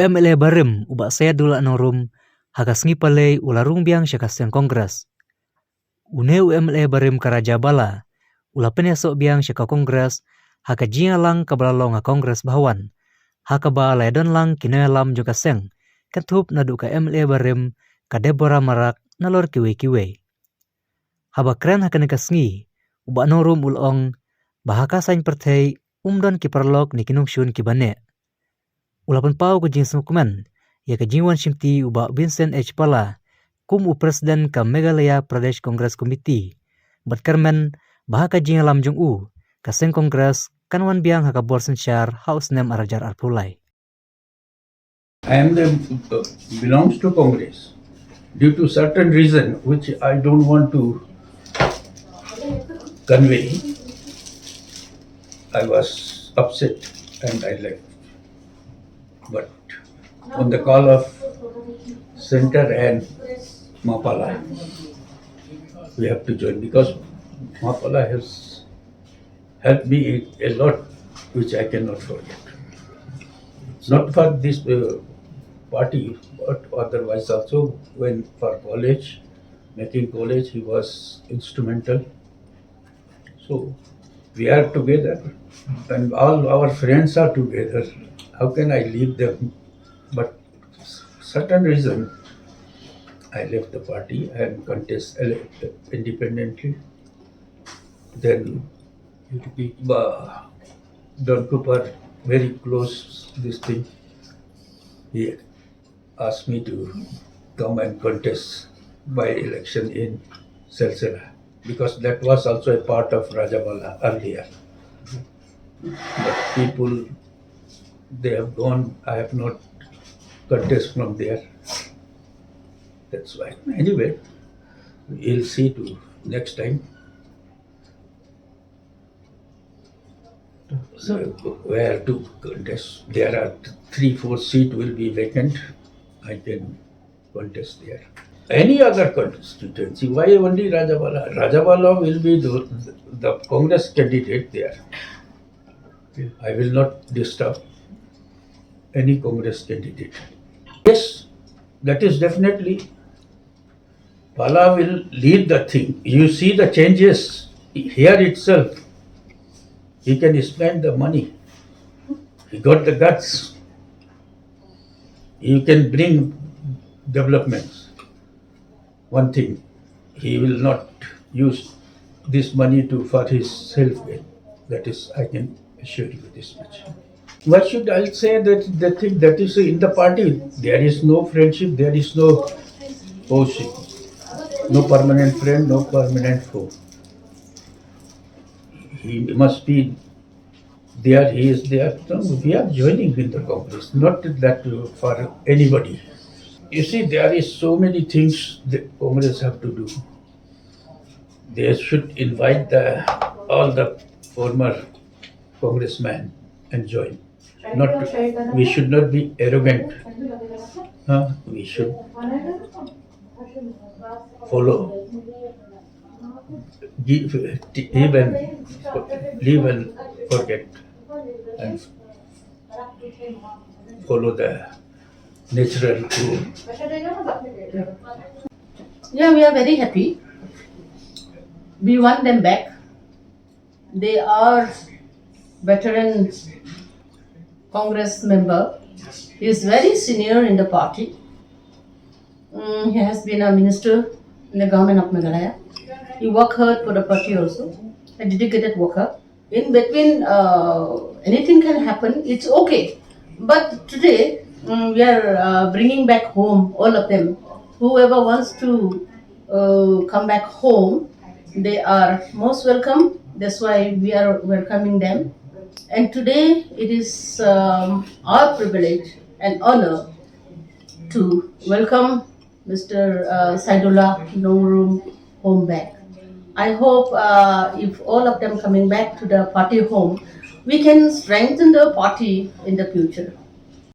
UMLA Barim Bah Sayeedullah norum hakas ngipalei ularung biang syakasian kongres. Une UMLA Barim Karaja Bala ula penyesok biang syaka kongres haka jingalang kabalalong ha kongres bahawan haka ba ledon lang kinayalam juga seng ketup nadu ka MLA Barim ka Deborah Marak nalor kiwe-kiwe. Haba keren haka nekasngi ubak norum ulong bahaka sain pertei umdan ki paralok ni nongshun ki bane. Ulapan pau ke jing smukuman ya ke jingwan shimti ubak Vincent H. Pala kum u presiden ka Meghalaya Pradesh Congress Committee bat kermen bahaka jingalam jung u ka seng kongres kanwan biang haka borsen syar house nem arajar arpulai. I am belongs to Congress due to certain reason which I don't want to convey. I was upset and I left. But on the call of Center and Mapala, we have to join because Mapala has helped me a lot, which I cannot forget. Not for this party, but otherwise also when for college, making college, he was instrumental. So we are together and all our friends are together. How can I leave them? But certain reason, I left the party and contest independently. Then Don Cooper, very close this thing, he asked me to come and contest by election in Silsila because that was also a part of Rajabala earlier. But people, they have gone, I have not contest from there. That's why. Anyway, we'll see to next time. So where to contest? There are 3-4 seats will be vacant. I can contest there. Any other constituency? Why only Rajabala? Rajabala will be the Congress candidate there. I will not disturb any Congress candidate. Yes, that is definitely. Pala will lead the thing. You see the changes here itself. He can spend the money. He got the guts. He can bring developments. One thing, he will not use this money for his self-gain. That is, I can assure you this much. Why should I say that the thing that is in the party? There is no friendship, there is no ownership. No permanent friend, no permanent foe. He must be there, he is there. No, we are joining in the Congress, not that for anybody. You see, there is so many things the Congress have to do. They should invite all the former congressmen and join. We should not be arrogant. We should follow, leave and forget, and follow the natural rule. Yeah, we are very happy. We want them back. They are veteran Congress member. He is very senior in the party. He has been a minister in the government of Meghalaya. He worked hard for the party also, a dedicated worker. In between, anything can happen, it's okay. But today, we are bringing back home all of them. Whoever wants to come back home, they are most welcome. That's why we are welcoming them. And today, it is our privilege and honor to welcome Mr. Sayeedullah home back. I hope if all of them coming back to the party home, we can strengthen the party in the future.